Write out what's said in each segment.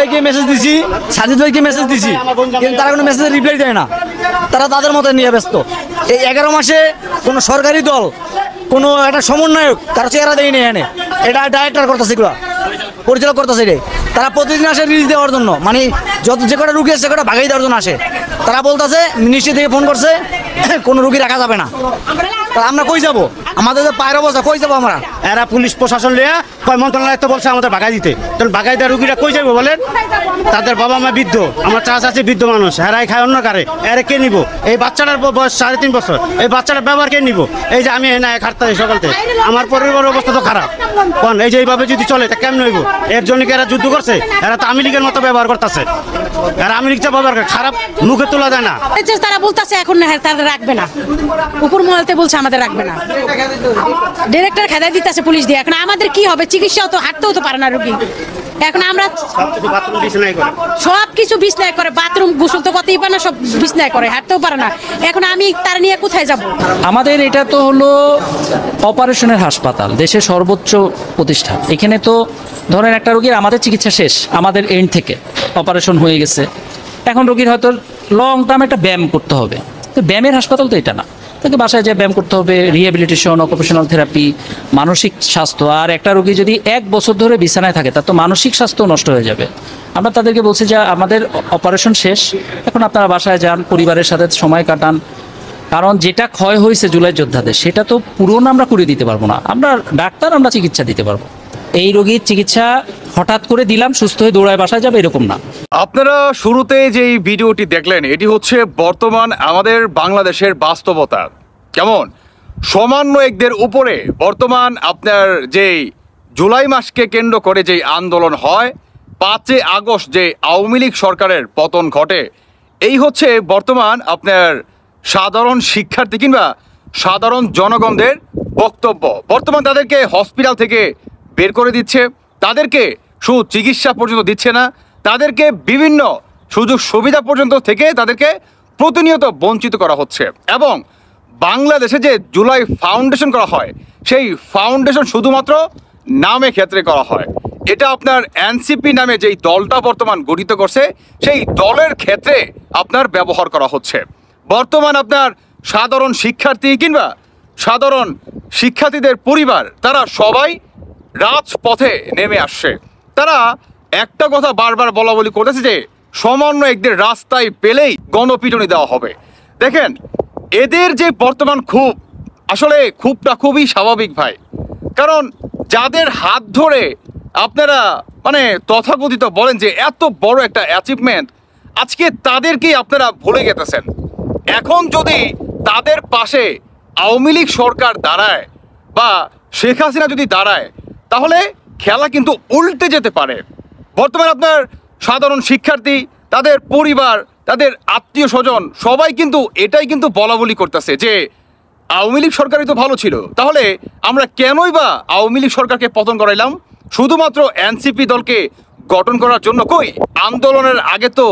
ভাইকে মেসেজ দিছি, সাজিদ ভাইকে মেসেজ দিছি, কিন্তু তারা কোনো মেসেজের রিপ্লাই দেয় না। তারা তাদের মতো নিয়ে ব্যস্ত। এই 11 মাসে কোনো সরকারি দল, কোনো একটা সমন্বয়ক তারা চেহারা দেয়নি এখানে। এটা ডাইরেক্টর করতেছে, এগুলো পরিচালক করতেছে। এটাই তারা প্রতিদিন আসে রিলিজ দেওয়ার জন্য, মানে যত যে কটা রুগী আছে সে কটা ভাগাই দেওয়ার জন্য আসে। তারা বলতেছে মিনিস্ট্রি থেকে ফোন করছে কোনো রুগী রাখা যাবে না। আমরা কই যাবো? আমাদের যে পায়ের অবস্থা, কই যাবো আমরা? এরা পুলিশ প্রশাসন লিয়া কয় মন্ত্রণালয় তো বলছে আমাদের ভাগাই দিতে, তখন ভাগাই দেওয়া রুগীরা কই যাবো বলেন? তাদের বাবা মা বৃদ্ধ, আমার চাচা আছে বৃদ্ধ মানুষ, এরাই খায় অন্য কারে, এরা কে নিব? এই বাচ্চাটার বয়স 3.5 বছর, এই বাচ্চাটার ব্যবহার কে নিব? এই যে আমি না খাটতে সকালতে, আমার পরিবারের অবস্থা তো খারাপ। কারণ এই যে এইভাবে যদি চলে তা কেমন হইব? এর জন্য কি এরা যুদ্ধ করছে? এরা তো আওয়ামী লীগের মতো ব্যবহার করতেছে। এরা আওয়ামী লীগ ব্যবহার করে, খারাপ মুখে তোলা যায় না। তারা বলতেছে এখন তারা রাখবে না, উপর মহলতে বলছে আমাদের রাখবে না, ডিরেক্টর খেদাই দিতেছে পুলিশ দিয়ে। এখন আমাদের কি হবে? চিকিৎসাও তো হাঁটতেও তো পারে না রোগী। এখন আমরা সব কিছু বিছনায় করে, বাথরুম গোসল তো করতেই পারে না, সব বিছনায় করে, হাঁটতেও পারে না। এখন আমি তার নিয়ে কোথায় যাব? আমাদের এটা তো হলো অপারেশনের হাসপাতাল, দেশের সর্বোচ্চ প্রতিষ্ঠান। এখানে তো ধরেন একটা রোগীর আমাদের চিকিৎসা শেষ, আমাদের এন্ড থেকে অপারেশন হয়ে গেছে, এখন রোগীর হয়তো লং টার্ম একটা ব্যায়াম করতে হবে। তো ব্যায়ামের হাসপাতাল তো এটা না, তাকে বাসায় যে ব্যায়াম করতে হবে, রিহ্যাবিলিটেশন, অকুপেশনাল থেরাপি, মানসিক স্বাস্থ্য। আর একটা রোগী যদি 1 বছর ধরে বিছানায় থাকে তার তো মানসিক স্বাস্থ্য নষ্ট হয়ে যাবে। আমরা তাদেরকে বলছি যে আমাদের অপারেশন শেষ, এখন আপনারা বাসায় যান, পরিবারের সাথে সময় কাটান। কারণ যেটা ক্ষয় হয়েছে জুলাই যোদ্ধাদের সেটা তো পুরনো আমরা করে দিতে পারবো না। আমরা ডাক্তার, আমরা চিকিৎসা দিতে পারবো। এই রোগীর চিকিৎসা হঠাৎ করে দিলাম, সুস্থ হয়ে দৌড়ায় বাসায় যাবে এরকম না। আপনারা শুরুতে যে ভিডিওটি দেখলেন এটি হচ্ছে বর্তমান আমাদের বাংলাদেশের বাস্তবতা। কেমন সমন্বয়কদের উপরে বর্তমান আপনার যেই জুলাই মাসকে কেন্দ্র করে যেই আন্দোলন হয়, 5 আগস্ট যে আওয়ামী লীগ সরকারের পতন ঘটে, এই হচ্ছে বর্তমান আপনার সাধারণ শিক্ষার্থী কিংবা সাধারণ জনগণদের বক্তব্য। বর্তমান তাদেরকে হসপিটাল থেকে বের করে দিচ্ছে, তাদেরকে সুচিকিৎসা পর্যন্ত দিচ্ছে না, তাদেরকে বিভিন্ন সুযোগ সুবিধা পর্যন্ত থেকে তাদেরকে প্রতিনিয়ত বঞ্চিত করা হচ্ছে। এবং বাংলাদেশে যে জুলাই ফাউন্ডেশন করা হয়, সেই ফাউন্ডেশন শুধুমাত্র নামে ক্ষেত্রে করা হয়। এটা আপনার এনসিপি নামে যেই দলটা বর্তমান গঠিত করছে, সেই দলের ক্ষেত্রে আপনার ব্যবহার করা হচ্ছে। বর্তমান আপনার সাধারণ শিক্ষার্থী কিংবা সাধারণ শিক্ষার্থীদের পরিবার, তারা সবাই রাজপথে নেমে আসছে। তারা একটা কথা বারবার বলা বলি করতেছে যে সমন্বয়কদের রাস্তায় পেলেই গণপিটুনি দেওয়া হবে। দেখেন এদের যে বর্তমান ক্ষোভ, আসলে ক্ষোভটা খুবই স্বাভাবিক ভাই। কারণ যাদের হাত ধরে আপনারা মানে তথাকথিত বলেন যে এত বড় একটা অ্যাচিভমেন্ট, আজকে তাদেরকেই আপনারা ভুলে গেতেছেন। এখন যদি তাদের পাশে আওয়ামী লীগ সরকার দাঁড়ায় বা শেখ হাসিনা যদি দাঁড়ায়, তাহলে খেলা কিন্তু উল্টে যেতে পারে। বর্তমানে আপনার সাধারণ শিক্ষার্থী, তাদের পরিবার, তাদের আত্মীয় স্বজন সবাই কিন্তু এটাই কিন্তু বলা বলি করতেছে যে আওয়ামী লীগ সরকারই তো ভালো ছিল, তাহলে আমরা কেনই বা আওয়ামী লীগ সরকারকে পতন করাইলাম শুধুমাত্র এনসিপি দলকে গঠন করার জন্য? কই আন্দোলনের আগে তো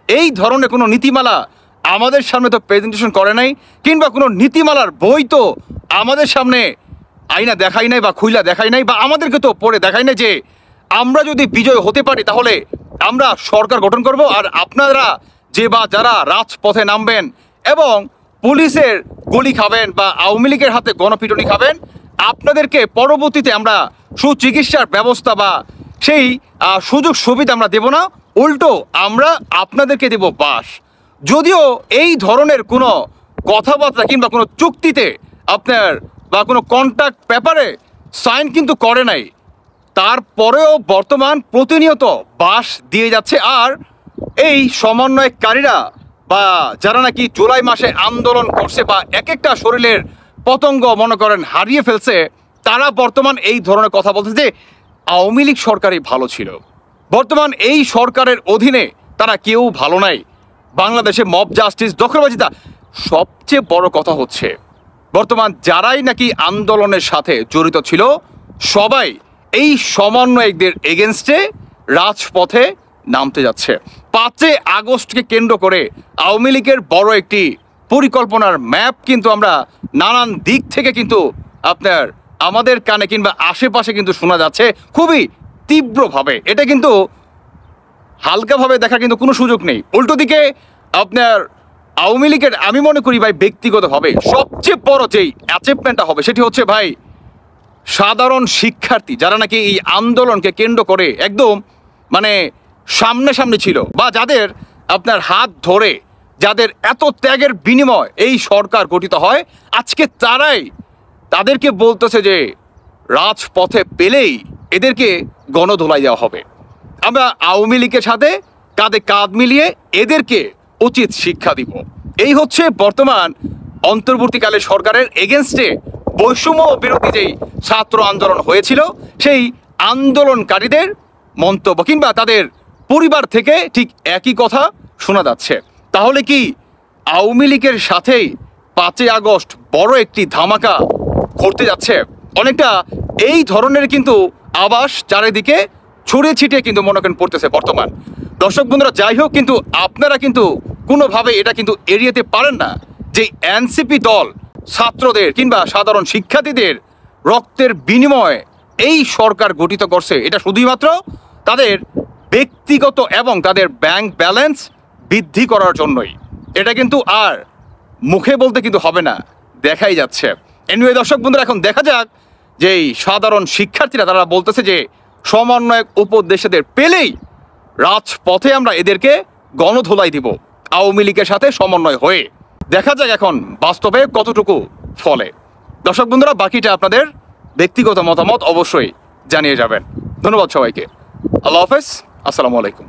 এই ধরনের কোনো নীতিমালা আমাদের সামনে তো প্রেজেন্টেশন করে নাই, কিংবা কোনো নীতিমালার বই তো আমাদের সামনে আইনা দেখাই নাই বা খুইলা দেখাই নাই, বা আমাদেরকে তো পড়ে দেখাই নাই যে আমরা যদি বিজয় হতে পারি তাহলে আমরা সরকার গঠন করব, আর আপনারা যে বা যারা রাজপথে নামবেন এবং পুলিশের গুলি খাবেন বা আওয়ামী লীগের হাতে গণপিটুনি খাবেন, আপনাদেরকে পরবর্তীতে আমরা সুচিকিৎসার ব্যবস্থা বা সেই সুযোগ সুবিধা আমরা দেব না, উল্টো আমরা আপনাদেরকে দেব বাস। যদিও এই ধরনের কোনো কথাবার্তা কিংবা কোনো চুক্তিতে আপনার বা কোনো কন্ট্রাক্ট পেপারে সাইন কিন্তু করে নাই, তারপরেও বর্তমান প্রতিনিয়ত বাস দিয়ে যাচ্ছে। আর এই সমন্বয়কারীরা বা যারা নাকি জুলাই মাসে আন্দোলন করছে বা এক একটা শরীরের পতঙ্গ মনে করেন হারিয়ে ফেলছে, তারা বর্তমান এই ধরনের কথা বলছে যে আওয়ামী লীগ সরকারই ভালো ছিল। বর্তমান এই সরকারের অধীনে তারা কেউ ভালো নাই। বাংলাদেশে মব জাস্টিস, দখলবাজিতা, সবচেয়ে বড় কথা হচ্ছে বর্তমান যারাই নাকি আন্দোলনের সাথে জড়িত ছিল সবাই এই সমন্বয়কদের এগেনস্টে রাজপথে নামতে যাচ্ছে। 5 আগস্টকে কেন্দ্র করে আওয়ামী লীগের বড় একটি পরিকল্পনার ম্যাপ কিন্তু আমরা নানান দিক থেকে কিন্তু আপনার আমাদের কানে কিংবা আশেপাশে কিন্তু শোনা যাচ্ছে খুবই তীব্রভাবে। এটা কিন্তু হালকাভাবে দেখার কিন্তু কোনো সুযোগ নেই। উল্টো দিকে আপনার আওয়ামী লীগের আমি মনে করি ভাই ব্যক্তিগতভাবে সবচেয়ে বড় যেই অ্যাচিভমেন্টটা হবে সেটি হচ্ছে ভাই সাধারণ শিক্ষার্থী যারা নাকি এই আন্দোলনকে কেন্দ্র করে একদম মানে সামনাসামনি ছিল, বা যাদের আপনার হাত ধরে যাদের এত ত্যাগের বিনিময় এই সরকার গঠিত হয়, আজকে তারাই তাদেরকে বলতেছে যে রাজপথে পেলেই এদেরকে গণধোলাই দেওয়া হবে। আমরা আওয়ামী লীগের সাথে কাঁধে কাঁধ মিলিয়ে এদেরকে উচিত শিক্ষা দিব। এই হচ্ছে বর্তমান অন্তর্বর্তীকালে সরকারের এগেনস্টে বৈষম্য বিরোধী যেই ছাত্র আন্দোলন হয়েছিল সেই আন্দোলনকারীদের মন্তব্য, কিংবা তাদের পরিবার থেকে ঠিক একই কথা শোনা যাচ্ছে। তাহলে কি আওয়ামী লীগের সাথেই 5ই আগস্ট বড় একটি ধামাকা ঘটতে যাচ্ছে? অনেকটা এই ধরনের কিন্তু আভাস চারিদিকে ছড়িয়ে ছিটিয়ে কিন্তু মনে করেন পড়তেছে বর্তমান। দর্শক বন্ধুরা, যাই হোক, কিন্তু আপনারা কিন্তু কোনোভাবে এটা কিন্তু এড়িয়েতে পারেন না যে এনসিপি দল ছাত্রদের কিংবা সাধারণ শিক্ষার্থীদের রক্তের বিনিময়ে এই সরকার গঠিত করছে। এটা শুধুমাত্র তাদের ব্যক্তিগত এবং তাদের ব্যাংক ব্যালেন্স বৃদ্ধি করার জন্যই। এটা কিন্তু আর মুখে বলতে কিন্তু হবে না, দেখাই যাচ্ছে। এনিওয়ে দর্শক বন্ধুরা, এখন দেখা যাক যে এই সাধারণ শিক্ষার্থীরা তারা বলতেছে যে সমন্বয়ক উপদেষ্টাদের পেলেই রাজপথে আমরা এদেরকে গণধোলাই দিব আওয়ামী লীগের সাথে সমন্বয় হয়ে। দেখা যাক এখন বাস্তবে কতটুকু ফলে। দর্শক বন্ধুরা, বাকিটা আপনাদের ব্যক্তিগত মতামত অবশ্যই জানিয়ে যাবেন। ধন্যবাদ সবাইকে। আল্লাহ হাফেজ, আসসালামু আলাইকুম।